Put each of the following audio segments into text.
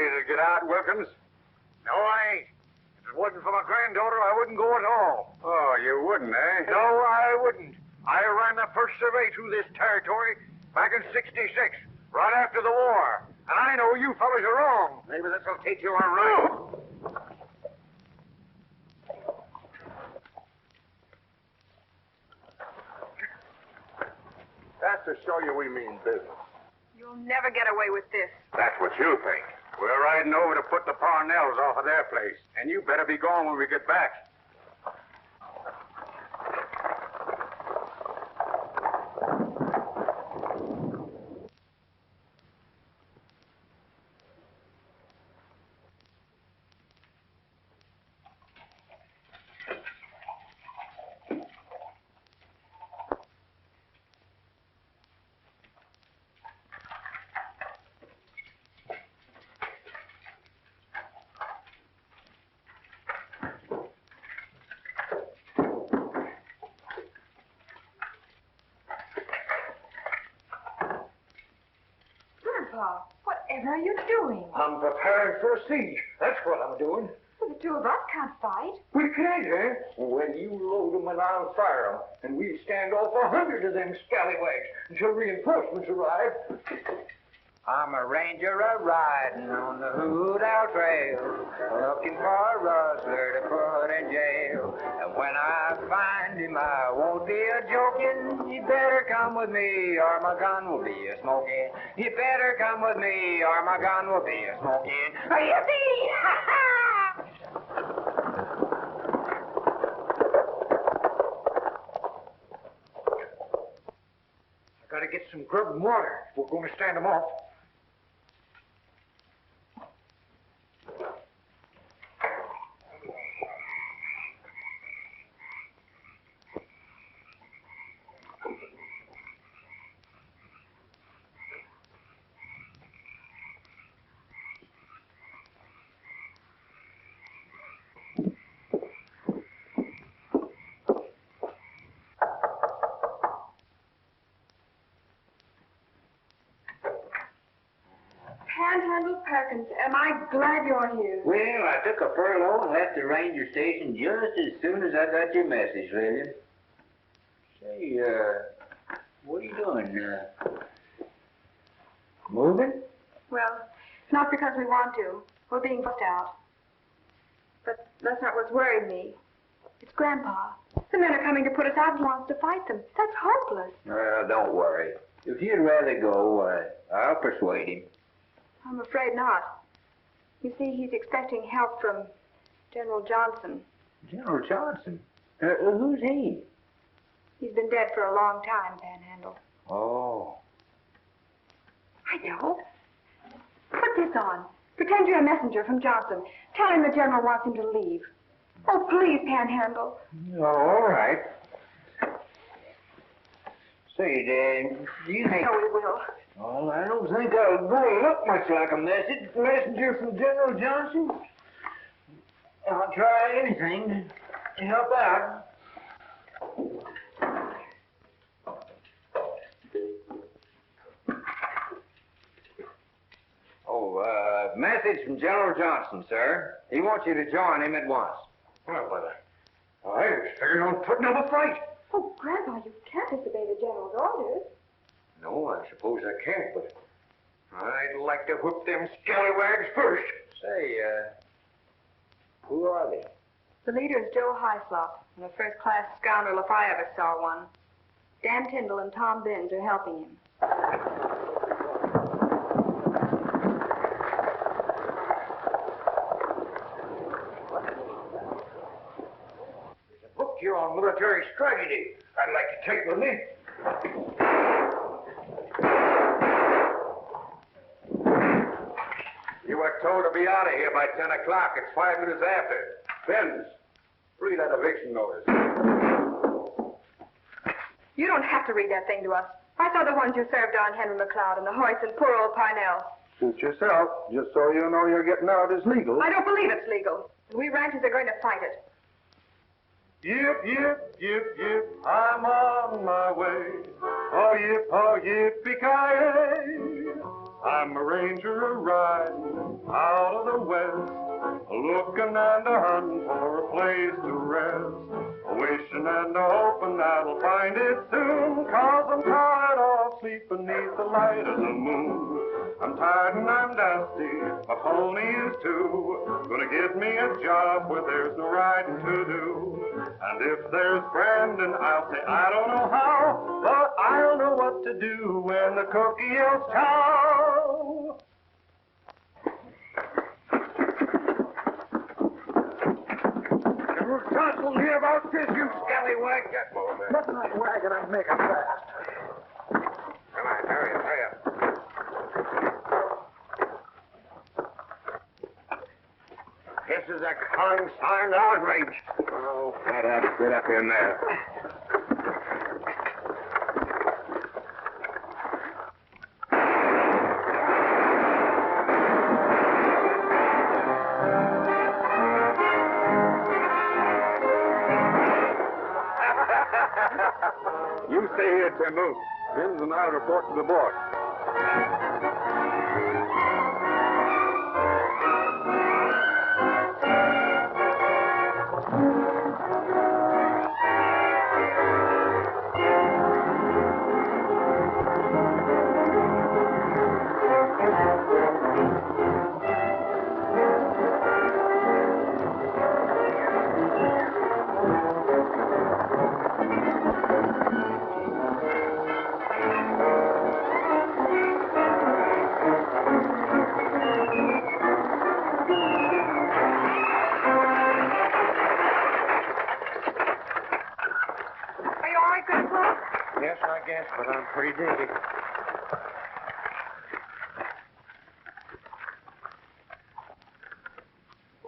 ready to get out, Wilkins? No, I ain't. If it wasn't for my granddaughter, I wouldn't go at all. Oh, you wouldn't, eh? No, I wouldn't. I ran the first survey through this territory back in '66, right after the war. And I know you fellas are wrong. Maybe this'll teach you all right. That's to show you we mean business. You'll never get away with this. That's what you think. We're riding over to put the Parnells off of their place. And you better be gone when we get back. Grandpa, whatever are you doing? I'm preparing for a siege. That's what I'm doing. Well, the two of us can't fight. We can't, eh? When you load them and I'll fire them. And we stand off 100 of them scallywags until reinforcements arrive. I'm a ranger a-riding on the Hoodout Trail, looking for a rustler to put in jail. And when I find him, I won't be a-joking. You better come with me or my gun will be a-smoking. You better come with me or my gun will be a-smoking. Yippee! Ha-ha! I gotta get some grub and water if we're going to stand them off. Panhandle Perkins, am I glad you're here? Well, I took a furlough and left the ranger station just as soon as I got your message, Lillian. Say, what are you doing? Moving? Well, it's not because we want to. We're being pushed out. But that's not what's worried me. It's Grandpa. The men are coming to put us out and he wants to fight them. That's hopeless. Well, don't worry. If you'd rather go, I'll persuade him. I'm afraid not. You see, he's expecting help from General Johnson. General Johnson? Who's he? He's been dead for a long time, Panhandle. Oh. I know. Put this on. Pretend you're a messenger from Johnson. Tell him the General wants him to leave. Oh, please, Panhandle. Oh, all right. Say, do you think... No, he will. Well, I don't think I'll really look much like a messenger from General Johnson. I'll try anything to help out. Oh, message from General Johnson, sir. He wants you to join him at once. Well, brother, I was figuring on putting up a fight. Oh, Grandpa, you can't disobey the General's orders. No, I suppose I can't, but I'd like to whip them scallywags first. Say, who are they? The leader is Joe Hyslop, and a first-class scoundrel if I ever saw one. Dan Tyndall and Tom Binns are helping him. There's a book here on military strategy I'd like to take with me. You were told to be out of here by 10 o'clock. It's 5 minutes after. Benz, read that eviction notice. You don't have to read that thing to us. I saw the ones you served on Henry McLeod and the Hoyts and poor old Parnell. Suit yourself. Just so you know you're getting out is legal. I don't believe it's legal. We ranchers are going to fight it. Yip, yip, yip, yip, I'm on my way. Oh, yippee-ki-yay. I'm a ranger a-riding out looking and hunting for a place to rest, wishing and hoping that I'll find it soon, 'cause I'm tired of sleeping beneath the light of the moon. I'm tired and I'm dusty, my pony is too. Gonna get me a job where there's no riding to do. And if there's Brandon, I'll say I don't know how, but I'll know what to do when the cookie yells chow. You jostled me about this, you scallywag. Nothing like a wagon, I'm making fast. Come on, hurry up, hurry up. This is a consigned outrage. Oh, that outfit up in there. You stay here, Timbo. Vince and I'll report to the boss. Yes, I guess, but I'm pretty dizzy.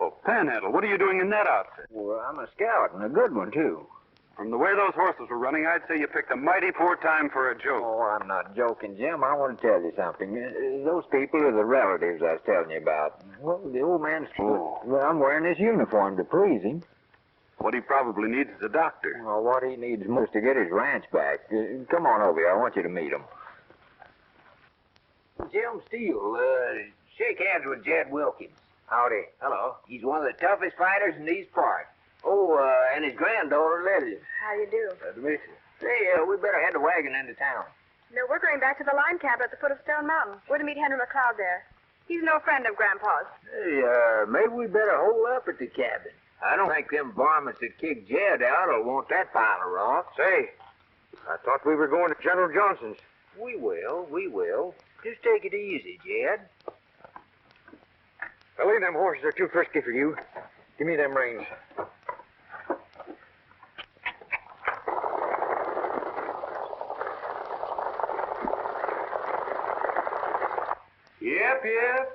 Oh, Panhandle, what are you doing in that outfit? Well, I'm a scout, and a good one, too. From the way those horses were running, I'd say you picked a mighty poor time for a joke. Oh, I'm not joking, Jim. I want to tell you something. Those people are the relatives I was telling you about. Well, the old man's... Oh. Well, I'm wearing this uniform to please him. What he probably needs is a doctor. Well, what he needs most to get his ranch back. Come on over here. I want you to meet him. Jim Steele, shake hands with Jed Wilkins. Howdy. Hello. He's one of the toughest fighters in these parts. Oh, and his granddaughter, Letty. How you do? Glad to meet you. Say, we better head the wagon into town. No, we're going back to the line camp at the foot of Stone Mountain. We're to meet Henry McLeod there. He's no friend of Grandpa's. Hey, maybe we better hole up at the cabin. I don't think them varmints that kicked Jed out will want that pile of rocks. Say, I thought we were going to General Johnson's. We will. Just take it easy, Jed. Billy, them horses are too frisky for you. Give me them reins.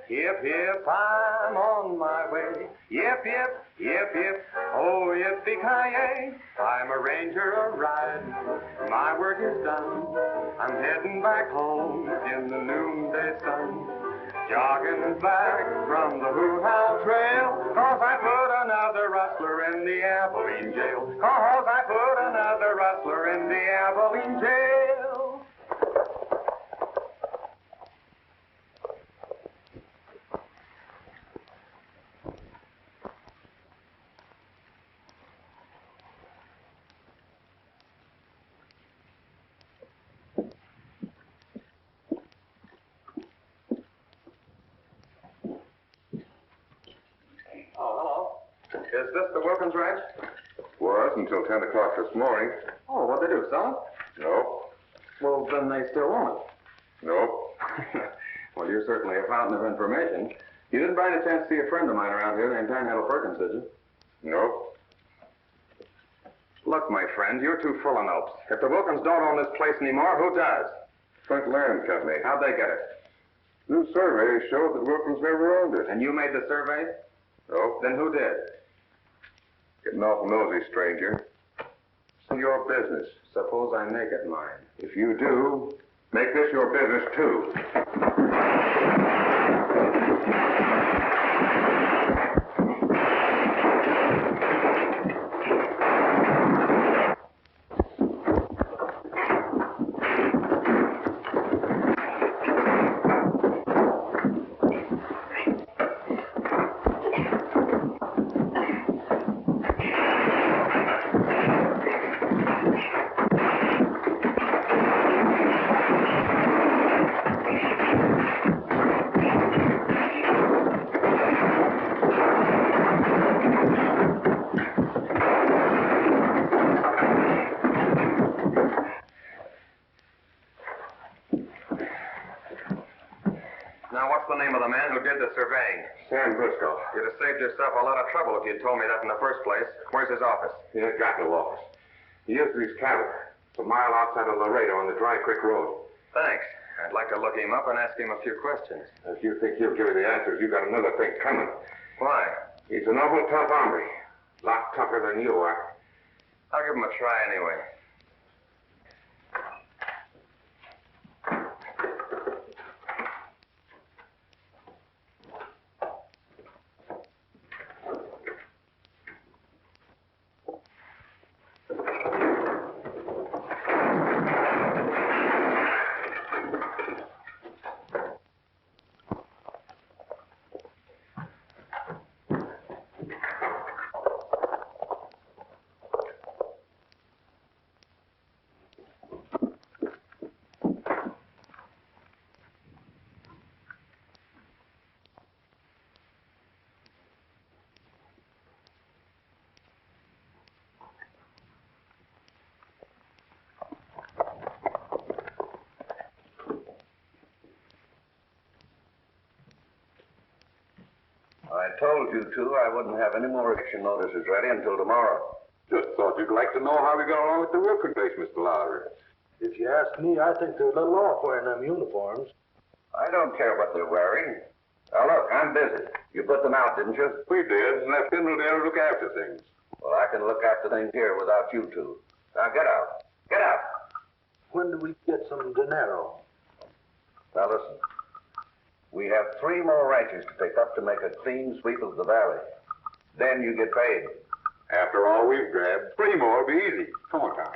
Yip, I'm on my way. Yip, oh, yippee-ki-yay. I'm a ranger a-riding, my work is done. I'm heading back home in the noonday sun. Jogging back from the Hoo-How Trail, 'cause I put another rustler in the Abilene jail. 'Cause I put another rustler in the Abilene jail. Is this the Wilkins Ranch? Was until 10 o'clock this morning. Oh, what'd they do, sell it? No. Well, then they still own it? Nope. Well, you're certainly a fountain of information. You didn't by any chance see a friend of mine around here named Panhandle Perkins, did you? Nope. Look, my friend, you're too full of nopes. If the Wilkins don't own this place anymore, who does? Front Land Company. How'd they get it? New survey showed that Wilkins never owned it. And you made the survey? Nope. Then who did? Getting awful nosy, stranger. It's your business. Suppose I make it mine. If you do, make this your business, too. man who did the surveying. Sam Briscoe. You'd have saved yourself a lot of trouble if you'd told me that in the first place. Where's his office? He ain't got no office. He is to his cabin. It's a mile outside of Laredo on the Dry Creek Road. Thanks. I'd like to look him up and ask him a few questions. If you think he'll give you the answers, you got another thing coming. Why? He's an awful tough hombre. A lot tougher than you are. I'll give him a try anyway. I told you two I wouldn't have any more eviction notices ready until tomorrow. Just thought you'd like to know how we got along with the working place, Mr. Lowry. If you ask me, I think they're a little off wearing them uniforms. I don't care what they're wearing. Now, look, I'm busy. You put them out, didn't you? We did, and left Kendall there to look after things. Well, I can look after things here without you two. Now, get out. Get out. When do we get some dinero? Now, listen. We have 3 more ranches to pick up to make a clean sweep of the valley. Then you get paid. After all we've grabbed, 3 more will be easy. Come on, Tom.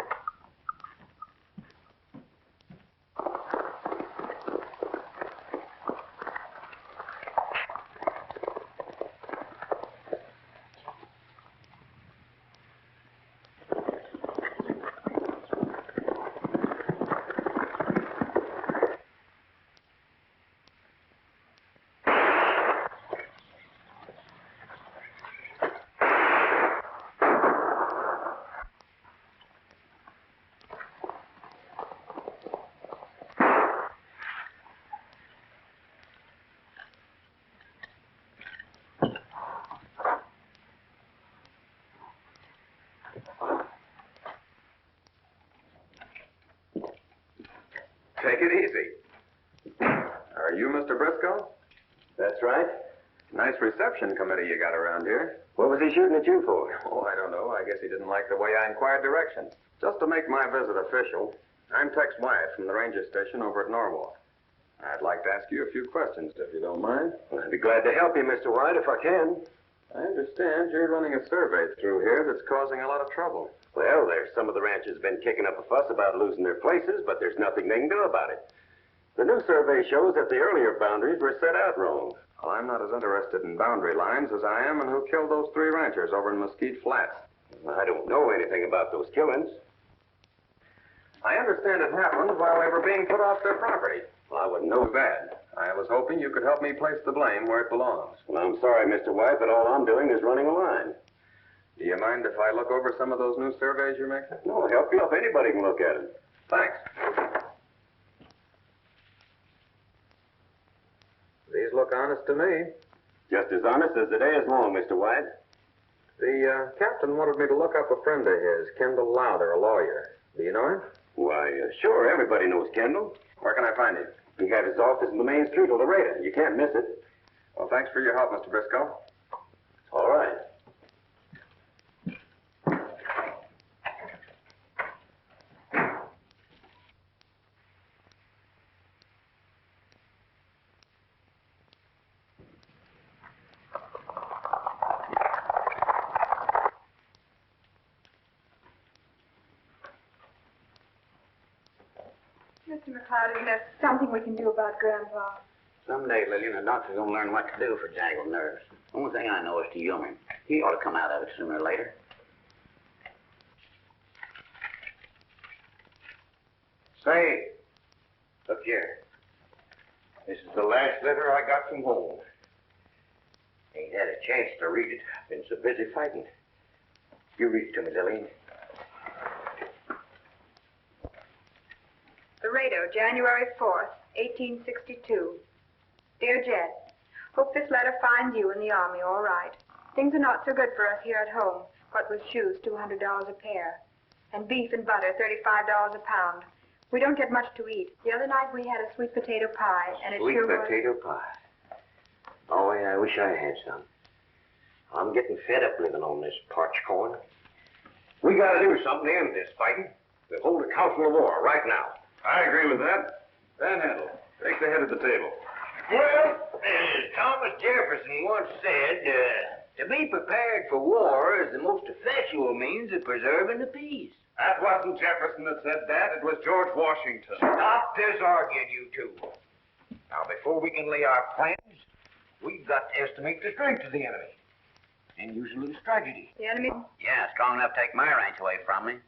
Take it easy. Are you Mr. Briscoe? That's right. Nice reception committee you got around here. What was he shooting at you for? Oh, I don't know. I guess he didn't like the way I inquired directions. Just to make my visit official, I'm Tex Wyatt from the ranger station over at Norwalk. I'd like to ask you a few questions, if you don't mind. I'd be glad to help you, Mr. White, if I can. I understand you're running a survey through here that's causing a lot of trouble. Well, there's some of the ranchers been kicking up a fuss about losing their places, but there's nothing they can do about it. The new survey shows that the earlier boundaries were set out wrong. Well, I'm not as interested in boundary lines as I am in who killed those 3 ranchers over in Mesquite Flats. I don't know anything about those killings. I understand it happened while they were being put off their property. Well, I wouldn't know Too bad. I was hoping you could help me place the blame where it belongs. Well, I'm sorry, Mr. White, but all I'm doing is running a line. Do you mind if I look over some of those new surveys you're making? No, help you if anybody can look at them. Thanks. These look honest to me. Just as honest as the day is long, Mr. White. The captain wanted me to look up a friend of his, Kendall Lowther, a lawyer. Do you know him? Why, sure, everybody knows Kendall. Where can I find him? He got his office in the main street of Laredo. You can't miss it. Well, thanks for your help, Mr. Briscoe. All right. Mr. McLeod, isn't there something we can do about Grandpa? Someday, Lillian, the doctor's going to learn what to do for jangled nerves. Only thing I know is to humor him. He ought to come out of it sooner or later. Say, look here. This is the last letter I got from home. Ain't had a chance to read it. Been so busy fighting. You read it to me, Lillian. Laredo, January 4th, 1862. Dear Jed, Hope this letter finds you in the Army all right. Things are not so good for us here at home. What with shoes, $200 a pair. And beef and butter, $35 a pound. We don't get much to eat. The other night we had a sweet potato pie, and it sure was... Sweet potato pie. Oh, yeah, I wish I had some. I'm getting fed up living on this parched corn. We gotta do something to end this fighting. We'll hold a council of war right now. I agree with that. Panhandle, take the head of the table. Well, as Thomas Jefferson once said, to be prepared for war is the most effectual means of preserving the peace. That wasn't Jefferson that said that. It was George Washington. Stop this arguing, you two. Now, before we can lay our plans, we've got to estimate the strength of the enemy. And use a little strategy. The enemy? Yeah, strong enough to take my ranch away from me.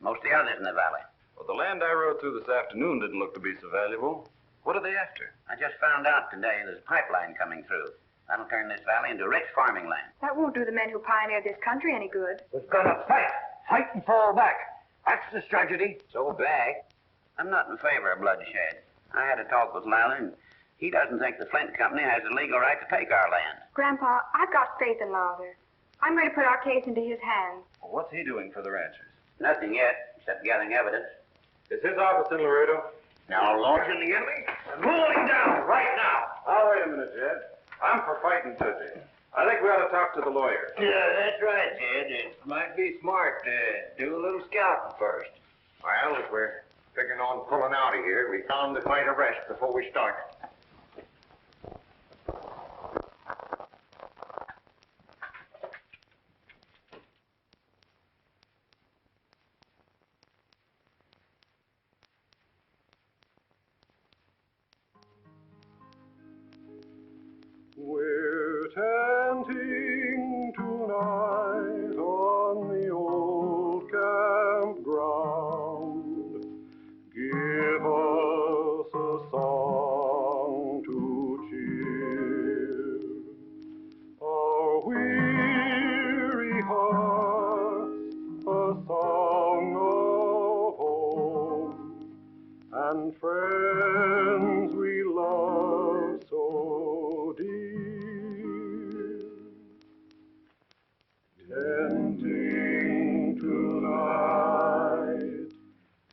Most of the others in the valley. Well, the land I rode through this afternoon didn't look to be so valuable. What are they after? I just found out today there's a pipeline coming through. That'll turn this valley into rich farming land. That won't do the men who pioneered this country any good. We've got to fight. Fight and fall back. That's the strategy. So back. I'm not in favor of bloodshed. I had a talk with Lally, and he doesn't think the Flint Company has the legal right to take our land. Grandpa, I've got faith in Lowther. I'm going to put our case into his hands. Well, what's he doing for the ranchers? Nothing yet, except gathering evidence. Is his office in Laredo? Now, launching the enemy and mowing him down right now. Oh, wait a minute, Jed. I'm for fighting Tootsie. I think we ought to talk to the lawyer. Yeah, that's right, Jed. It might be smart to do a little scouting first. Well, if we're figuring on pulling out of here, we found to find a rest before we start. We're tenting tonight on the old campground. Give us a song to cheer our weary hearts, a song of home and friends we love so dear. Tenting tonight,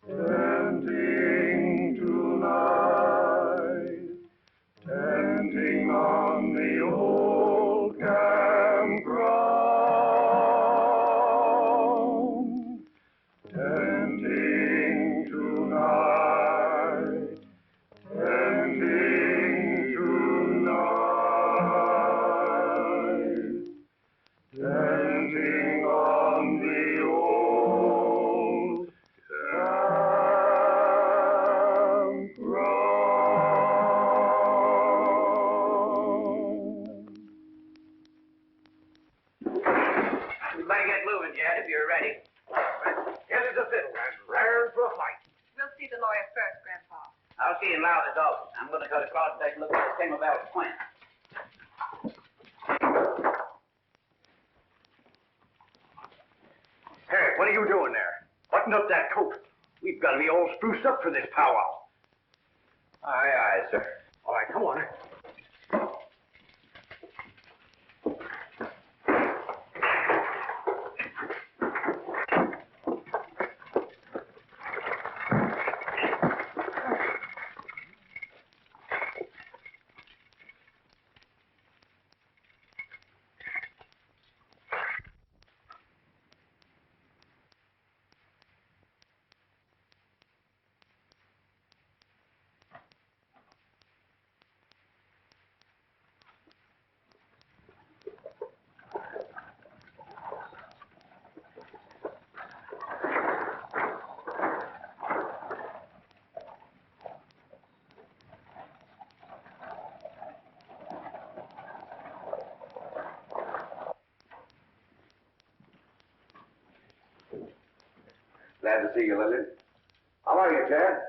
tenting tonight, tenting on the old campground. Tenting tonight, tenting tonight, tenting on the old campground. We better get moving, Jed, if you're ready. Get us a fiddle and raring for a fight. We'll see the lawyer first, Grandpa. I'll see you in Lowther's office. I'm going to cut across and take a look at the Timberville plant. Hey, what are you doing there? Button up that coat. We've got to be all spruced up for this powwow. Aye, aye, sir. All right, come on. Glad to see you, Lily. How are you, Chad?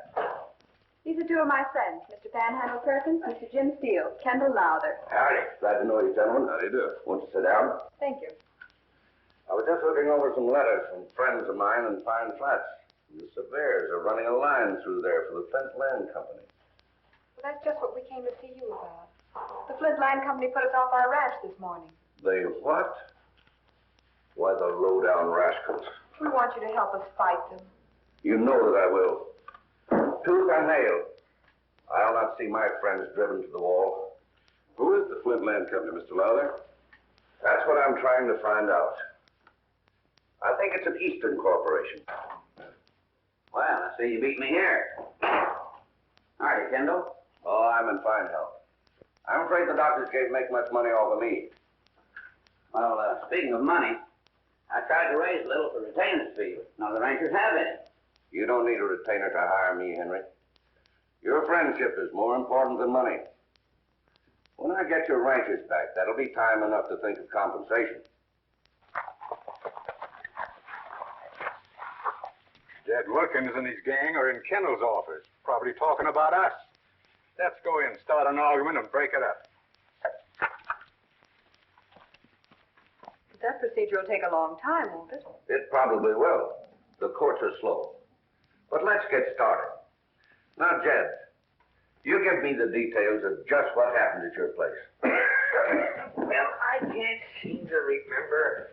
These are two of my friends, Mr. Panhandle Perkins, Mr. Jim Steele, Kendall Lowther. Howdy. Glad to know you, gentlemen. How do you do? Won't you sit down? Thank you. I was just looking over some letters from friends of mine in Pine Flats. The surveyors are running a line through there for the Flint Land Company. Well, that's just what we came to see you about. The Flint Land Company put us off our ranch this morning. They what? Why, the low-down rascals. We want you to help us fight them. You know that I will. Tooth and nail. I'll not see my friends driven to the wall. Who is the Flint Land Company, Mr. Lowther? That's what I'm trying to find out. I think it's an Eastern corporation. Well, I see you beat me here. Howdy, Kendall. Oh, I'm in fine health. I'm afraid the doctors can't make much money off of me. Well, speaking of money, I tried to raise a little for retainers fee, but none of the ranchers have any. You don't need a retainer to hire me, Henry. Your friendship is more important than money. When I get your ranches back, that'll be time enough to think of compensation. Jed Wilkins and his gang are in Kendall's office, probably talking about us. Let's go in, start an argument, and break it up. But that procedure will take a long time, won't it? It probably will. The courts are slow. But let's get started. Now, Jed, you give me the details of just what happened at your place. Well, I can't seem to remember.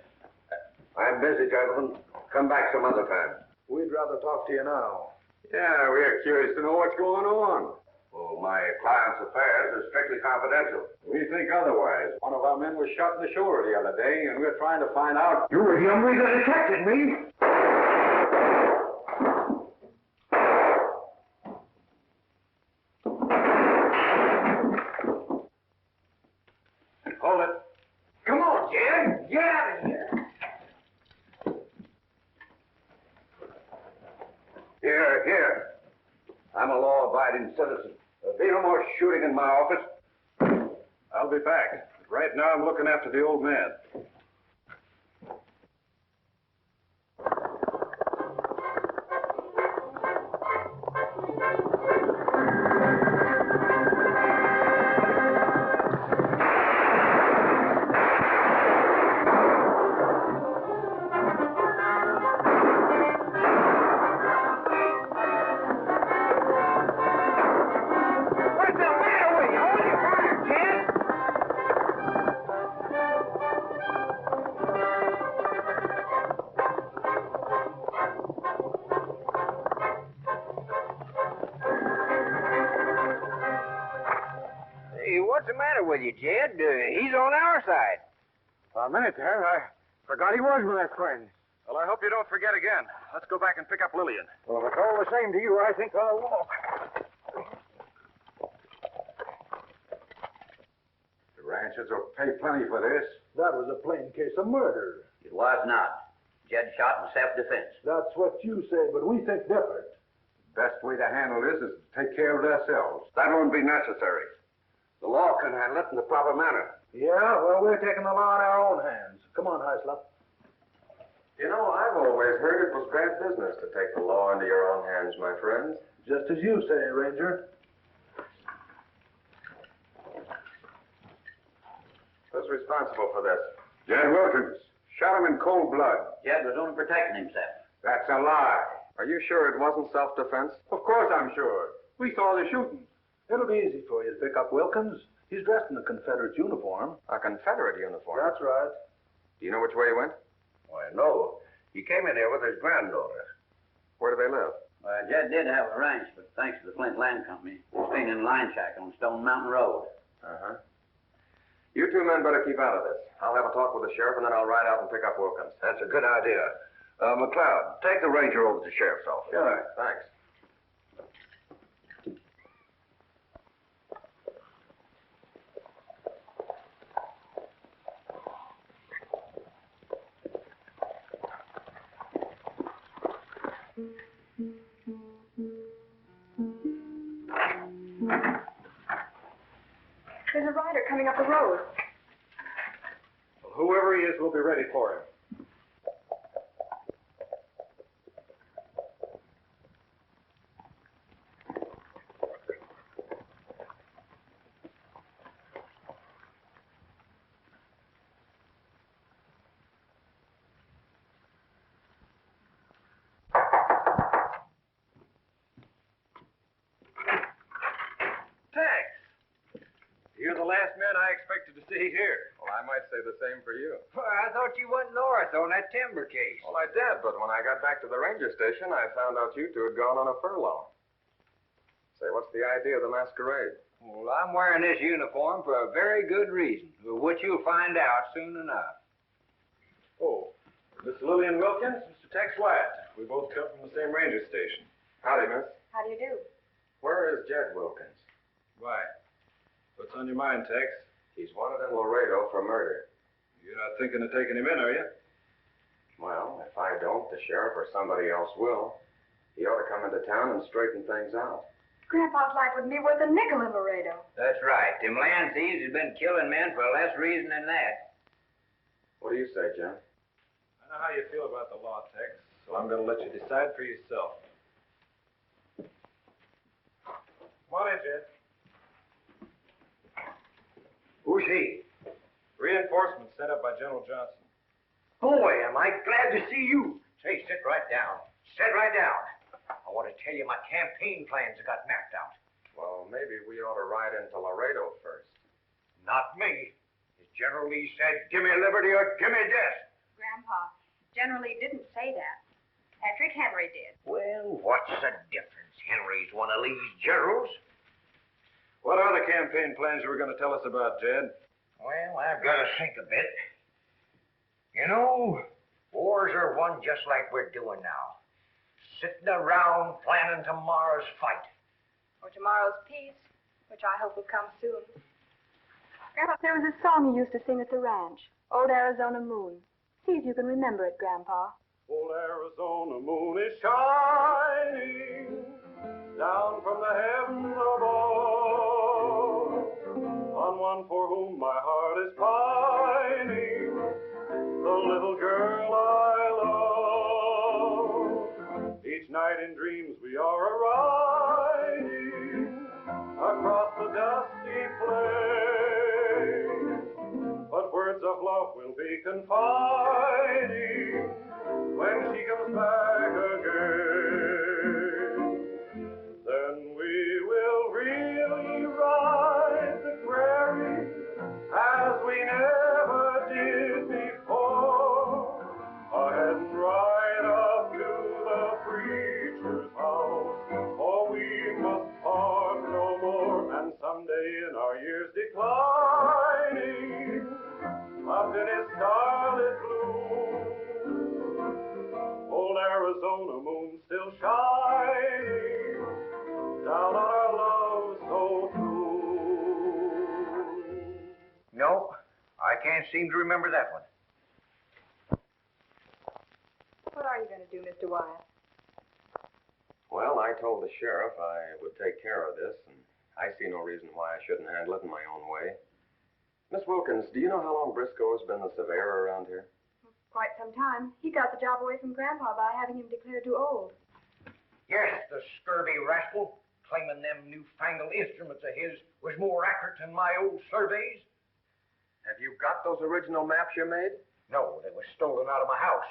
I'm busy, gentlemen. Come back some other time. We'd rather talk to you now. Yeah, we're curious to know what's going on. Oh, my client's affairs are strictly confidential. We think otherwise. One of our men was shot in the shoulder the other day, and we're trying to find out. You were the hombre that attacked me. Hold it. Come on, Jed. Get out of here. Here. I'm a law-abiding citizen. There'll be no more shooting in my office. I'll be back. Right now, I'm looking after the old man. What's the matter with you, Jed? He's on our side. For a minute there, I forgot he was my friend. Well, I hope you don't forget again. Let's go back and pick up Lillian. Well, if it's all the same to you, I think I'll walk. The ranchers will pay plenty for this. That was a plain case of murder. It was not. Jed shot in self-defense. That's what you say, but we think different. Best way to handle this is to take care of it ourselves. That won't be necessary. The law can handle it in the proper manner. Yeah, well, we're taking the law in our own hands. Come on, Hyslop. You know, I've always heard it was bad business to take the law into your own hands, my friends. Just as you say, Ranger. Who's responsible for this? Jed Wilkins. Shot him in cold blood. Jed was only protecting himself. That's a lie. Are you sure it wasn't self-defense? Of course I'm sure. We saw the shooting. It'll be easy for you to pick up Wilkins. He's dressed in a Confederate uniform. A Confederate uniform? That's right. Do you know which way he went? Why, no. He came in here with his granddaughter. Where do they live? Jed did have a ranch, but thanks to the Flint Land Company, he's staying in a line shack on Stone Mountain Road. Uh-huh. You two men better keep out of this. I'll have a talk with the sheriff, and then I'll ride out and pick up Wilkins. That's a good idea. McLeod, take the ranger over to the sheriff's office. Sure. Thanks. There's a rider coming up the road. Well, whoever he is, we'll be ready for him. You you're the last man I expected to see here. Well, I might say the same for you. Well, I thought you went north on that timber case. Well, I did, but when I got back to the ranger station, I found out you two had gone on a furlough. Say, what's the idea of the masquerade? Well, I'm wearing this uniform for a very good reason, which you'll find out soon enough. Oh, Miss Lillian Wilkins, Mr. Tex Wyatt. We both come from the same ranger station. Howdy, miss. How do you do? Where is Jed Wilkins? Why? What's on your mind, Tex? He's wanted in Laredo for murder. You're not thinking of taking him in, are you? Well, if I don't, the sheriff or somebody else will. He ought to come into town and straighten things out. Grandpa's life wouldn't be worth a nickel in Laredo. That's right. Them land thieves have been killing men for less reason than that. What do you say, John? I know how you feel about the law, Tex, so I'm going to let you decide for yourself. Come on in, Jed. Who's he? Reinforcements sent up by General Johnson. Boy, am I glad to see you. Say, sit right down. Sit right down. I want to tell you my campaign plans have got mapped out. Well, maybe we ought to ride into Laredo first. Not me. As General Lee said, give me liberty or give me death. Grandpa, General Lee didn't say that. Patrick Henry did. Well, what's the difference? Henry's one of Lee's generals. What are the campaign plans you were going to tell us about, Jed? Well, I've got to think a bit. You know, wars are won just like we're doing now. Sitting around planning tomorrow's fight. Or tomorrow's peace, which I hope will come soon. Grandpa, there was a song you used to sing at the ranch, Old Arizona Moon. See if you can remember it, Grandpa. Old Arizona moon is shining down from the heavens above, on one for whom my heart is pining, the little girl I love. Each night in dreams we are a-riding across the dusty plain, but words of love will be confiding when she comes back again. Then we will really ride the prairie as we never did before, ahead and right up to the preacher's house, for we must part no more, and someday in our years declining, up in his scarlet blue, old Arizona moon still shining down on our love so true. No, I can't seem to remember that one. What are you going to do, Mr. Wyatt? Well, I told the sheriff I would take care of this, and I see no reason why I shouldn't handle it in my own way. Miss Wilkins, do you know how long Briscoe has been the surveyor around here? Quite some time. He got the job away from Grandpa by having him declared too old. Yes, the scurvy rascal, claiming them newfangled instruments of his was more accurate than my old surveys. Have you got those original maps you made? No, they were stolen out of my house.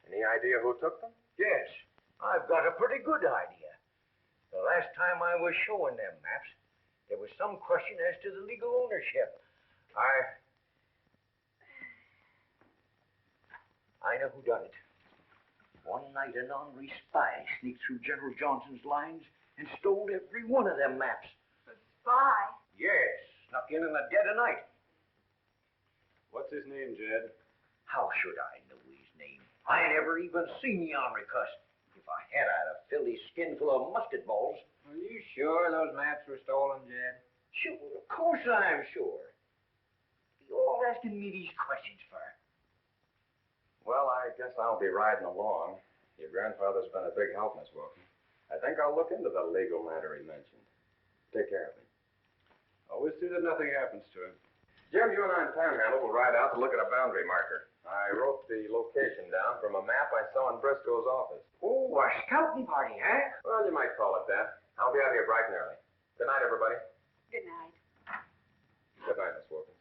Any idea who took them? Yes, I've got a pretty good idea. The last time I was showing them maps, there was some question as to the legal ownership. I know who done it. One night an ornery spy sneaked through General Johnson's lines and stole every one of them maps. A spy? Yes, snuck in the dead of night. What's his name, Jed? How should I know his name? I never even seen the ornery cuss. If I had, I'd have filled his skin full of mustard balls. Are you sure those maps were stolen, Jed? Sure, of course I'm sure. You all asking me these questions for? Well, I guess I'll be riding along. Your grandfather's been a big help, Miss Wilkins. I think I'll look into the legal matter he mentioned. Take care of him. Always see that nothing happens to him. Jim, you and I in Panhandle will ride out to look at a boundary marker. I wrote the location down from a map I saw in Briscoe's office. Oh, a scouting party, huh? Well, you might call it that. I'll be out here bright and early. Good night, everybody. Good night. Good night, Miss Wilkins.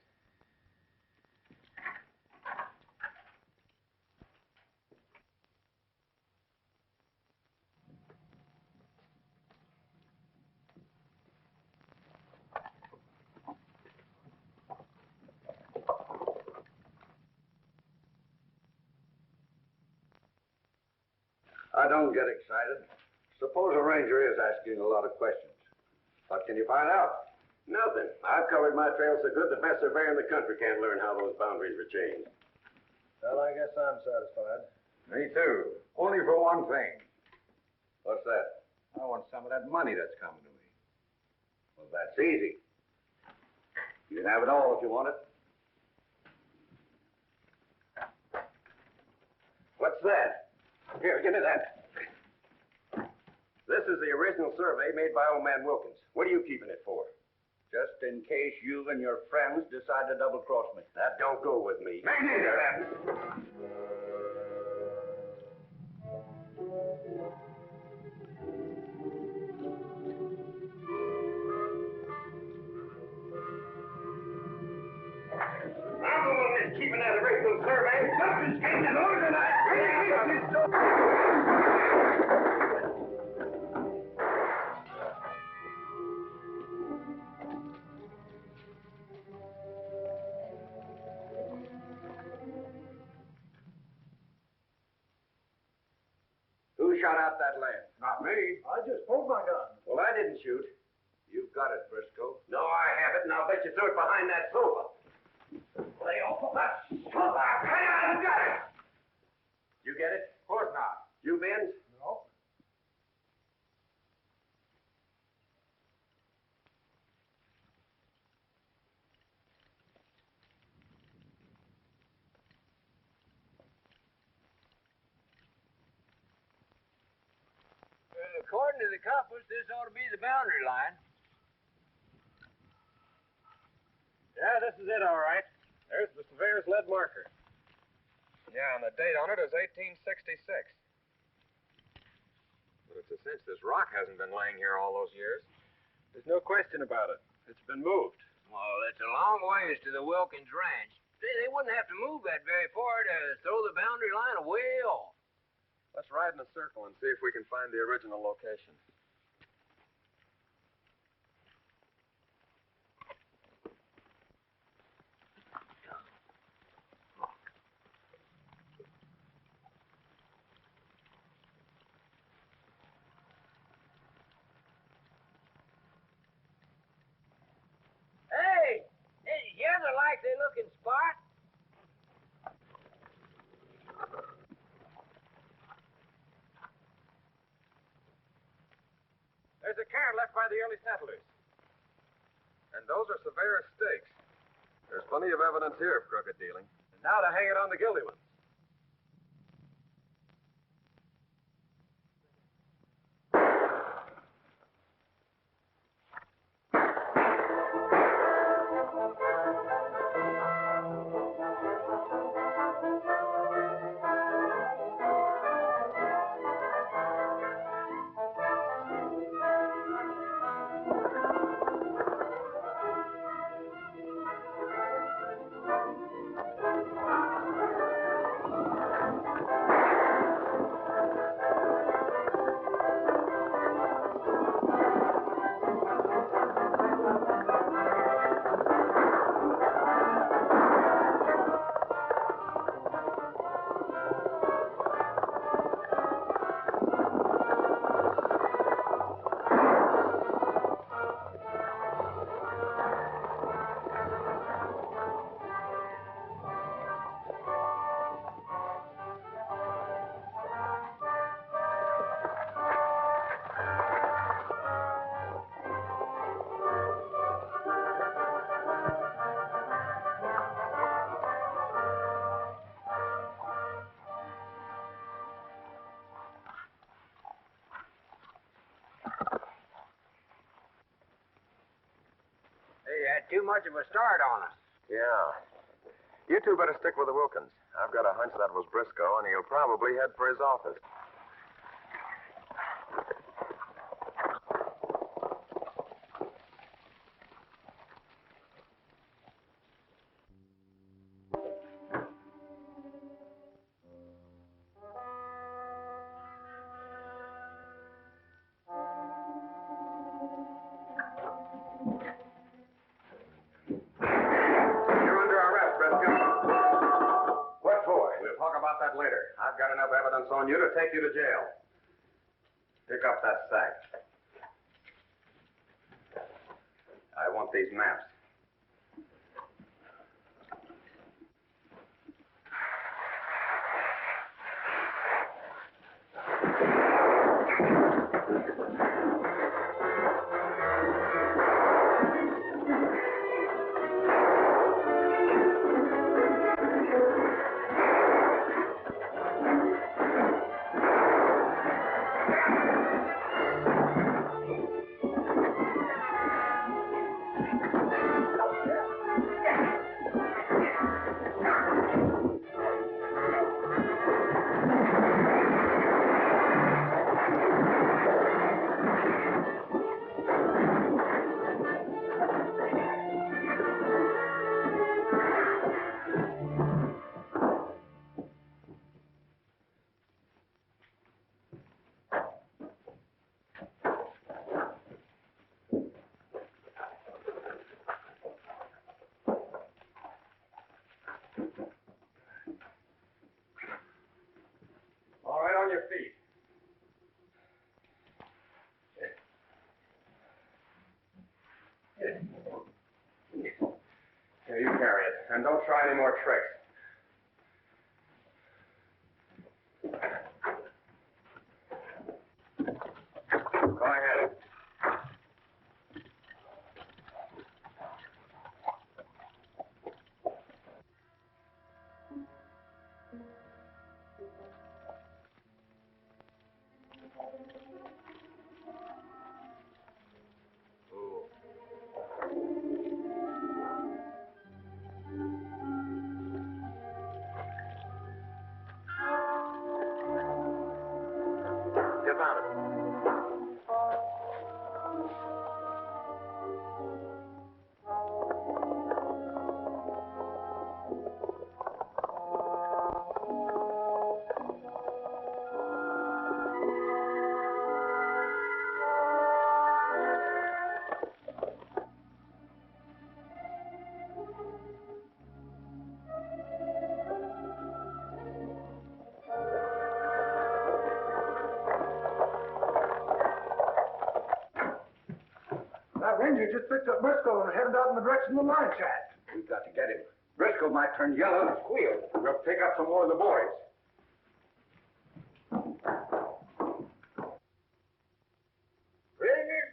don't get excited. Suppose a ranger is asking a lot of questions. What can you find out? Nothing. I've covered my trail so good the best surveyor in the country can't learn how those boundaries were changed. Well, I guess I'm satisfied. Me too. Only for one thing. What's that? I want some of that money that's coming to me. Well, that's easy. You can have it all if you want it. What's that? Here, give me that. This is the original survey made by old man Wilkins. What are you keeping it for? Just in case you and your friends decide to double-cross me. That don't go with me. Me neither. I'm the one that's keeping that original survey. Nothing's came to those and I... Who shot out that lamp? Not me. I just pulled my gun. Well, I didn't shoot. You've got it, Briscoe. No, I haven't, and I'll bet you threw it behind that sofa. Lay off of that sofa. Hey, I got it. You get it? Of course not. You, Benz? No. According to the compass, this ought to be the boundary line. Yeah, this is it, all right. There's the surveyor's lead marker. Yeah, and the date on it is 1866. But it's a cinch this rock hasn't been laying here all those years. There's no question about it. It's been moved. Well, it's a long ways to the Wilkins Ranch. They wouldn't have to move that very far to throw the boundary line away off. Let's ride in a circle and see if we can find the original location. Hey, here's a likely-looking spot. There's a cairn left by the early settlers. And those are surveyor's stakes. There's plenty of evidence here of crooked dealing. And now to hang it on the guilty ones. Too much of a start on us. Yeah. You two better stick with the Wilkins. I've got a hunch that was Briscoe, and he'll probably head for his office. Later. I've got enough evidence on you to take you to jail. Pick up that sack. I want these maps. All right, on your feet. Here, you carry it. And don't try any more tricks. Go ahead. Get out of it. That ranger just picked up Briscoe and headed out in the direction of the mine shaft. We've got to get him. Briscoe might turn yellow and squeal. We'll pick up some more of the boys. Prisoner,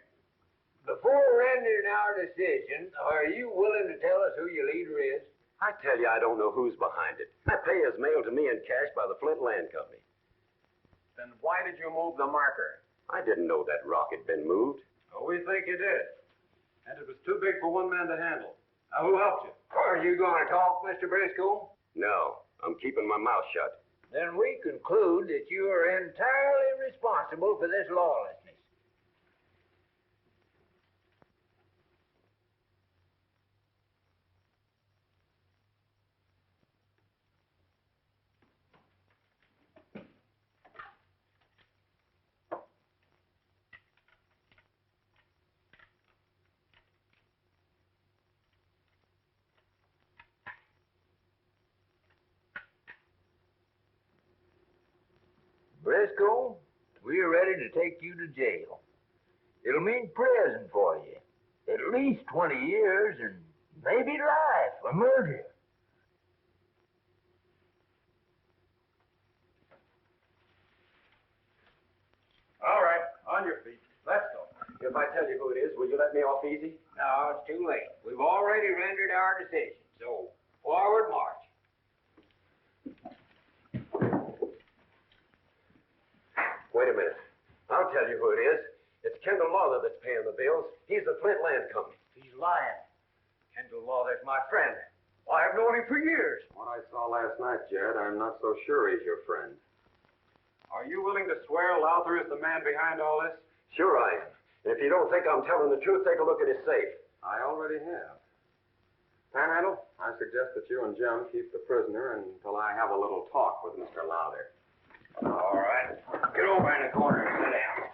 before rendering our decision, are you willing to tell us who your leader is? I tell you, I don't know who's behind it. That pay is mailed to me in cash by the Flint Land Company. Then why did you move the marker? I didn't know that rock had been moved. Oh, we think you did. And it was too big for one man to handle. Now, who helped you? Are you going to talk, Mr. Briscoe? No, I'm keeping my mouth shut. Then we conclude that you are entirely responsible for this lawlessness. Briscoe, we're ready to take you to jail. It'll mean prison for you. At least 20 years and maybe life for murder. All right, on your feet. Let's go. If I tell you who it is, will you let me off easy? No, it's too late. We've already rendered our decision. So, forward march. Wait a minute. I'll tell you who it is. It's Kendall Lawler that's paying the bills. He's the Flint Land Company. He's lying. Kendall Lawler's my friend. Why, I've known him for years. What I saw last night, Jed, I'm not so sure he's your friend. Are you willing to swear Lowther is the man behind all this? Sure I am. And if you don't think I'm telling the truth, take a look at his safe. I already have. Panhandle, I suggest that you and Jim keep the prisoner until I have a little talk with Mr. Lowther. All right. Get over in the corner and sit down.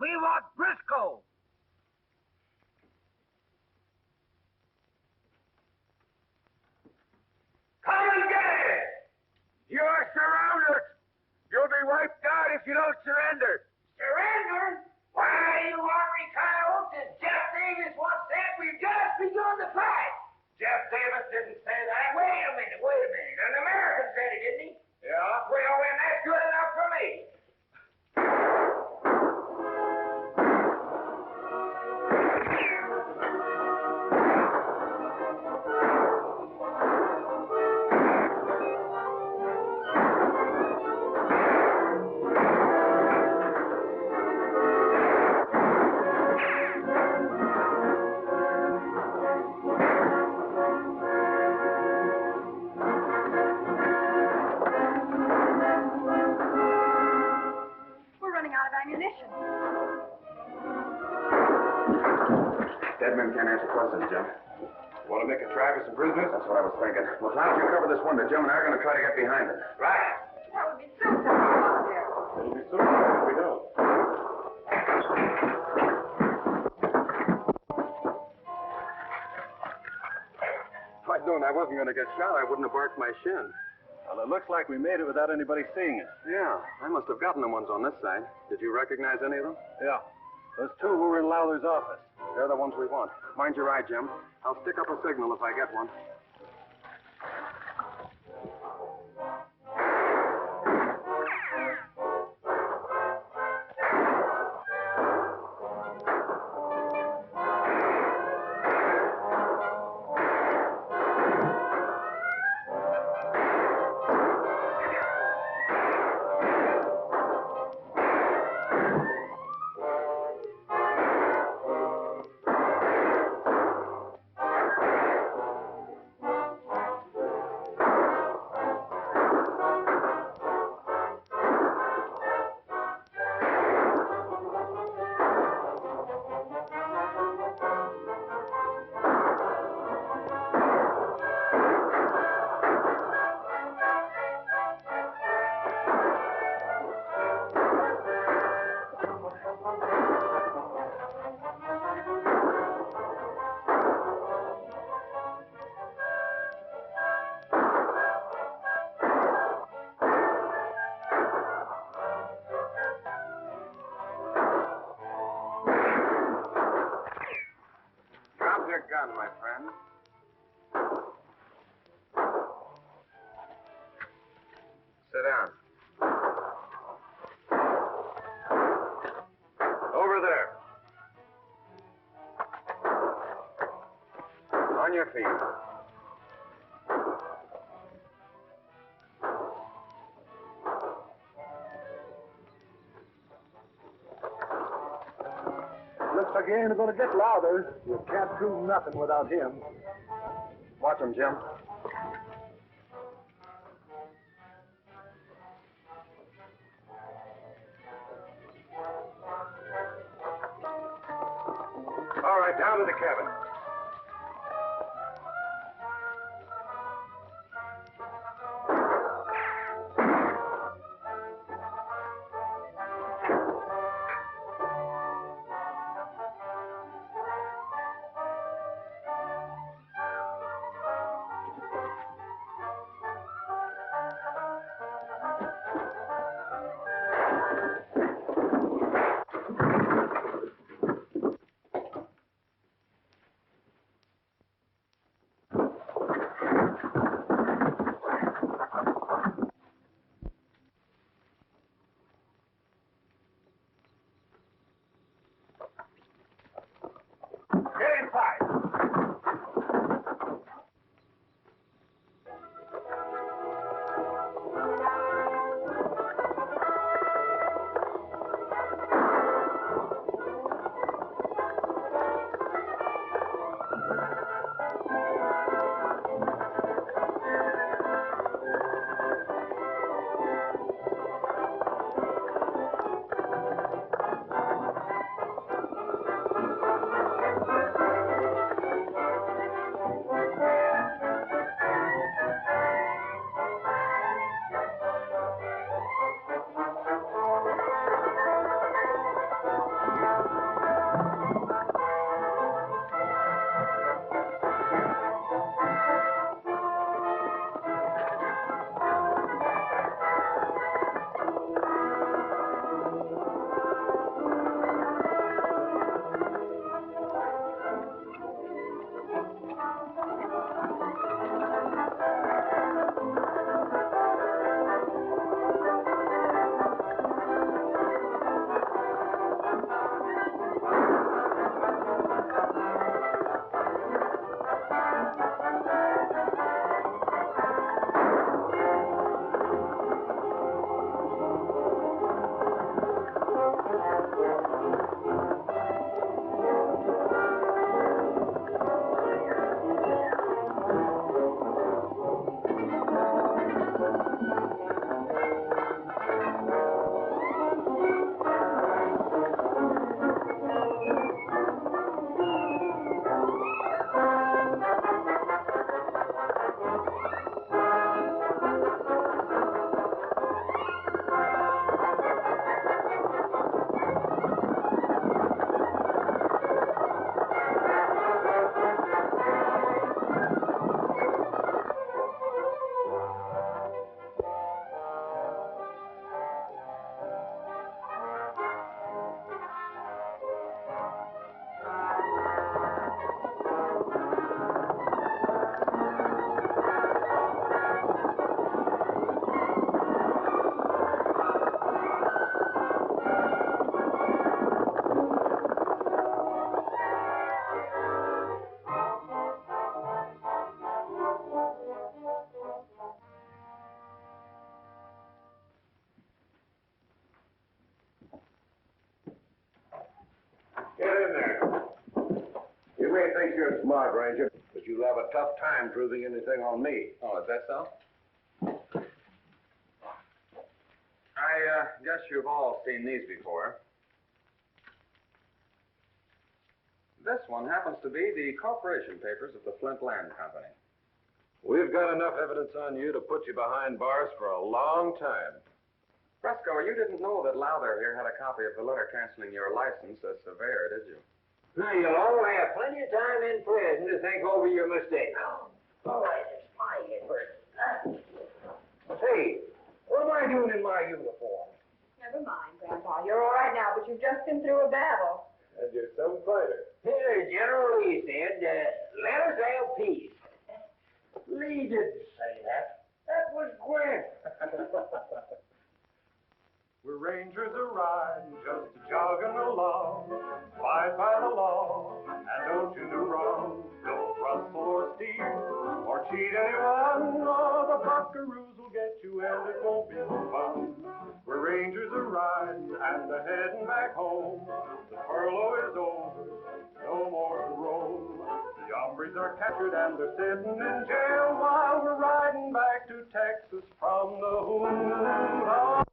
We want Briscoe. Come and get it! You're surrounded. You'll be wiped out if you don't surrender. Surrender? Why, you ornery coyotes, as Jeff Davis once said, we've just begun to fight. Jeff Davis didn't say that. Wait a minute. An American said it, didn't he? Yeah. Well, then that's good enough for me. Dead men can't answer questions, Jim. Want to make a try for some prisoners? That's what I was thinking. McLeod, you cover this window, Jim, and I'm going to try to get behind it. Right. That would be suicide out there. It'll be suicide if we don't. If I'd known I wasn't going to get shot, I wouldn't have barked my shin. Well, it looks like we made it without anybody seeing us. Yeah, I must have gotten the ones on this side. Did you recognize any of them? Yeah. Those two who were in Lowther's office. They're the ones we want. Mind your eye, Jim. I'll stick up a signal if I get one. Your gun, my friend. Sit down. Over there. On your feet. Looks like you ain't going to get Lowther. You can't prove nothing without him. Watch him, Jim. All right, down to the cabin. think you're smart, Ranger, but you'll have a tough time proving anything on me. Oh, is that so? I guess you've all seen these before. This one happens to be the corporation papers of the Flint Land Company. We've got enough evidence on you to put you behind bars for a long time. Fresco, you didn't know that Lowther here had a copy of the letter canceling your license as surveyor, did you? Now, you'll all have plenty of time in prison to think over your mistake. All right, it's my inversion. Say, what am I doing in my uniform? Never mind, Grandpa. You're all right now, but you've just been through a battle. And you're some fighter. Here, General Lee said, let us have peace. Lee didn't say that. That was Grant. We're rangers a-riding, just a-jogging along, fight by the law, and don't you do wrong. Don't rustle or steal, or cheat anyone, or the buckaroos will get you, and it won't be no fun. We're rangers a-riding, and a-heading back home. The furlough is over, no more to roam. The hombres are captured, and they're sitting in jail, while we're riding back to Texas from the hood.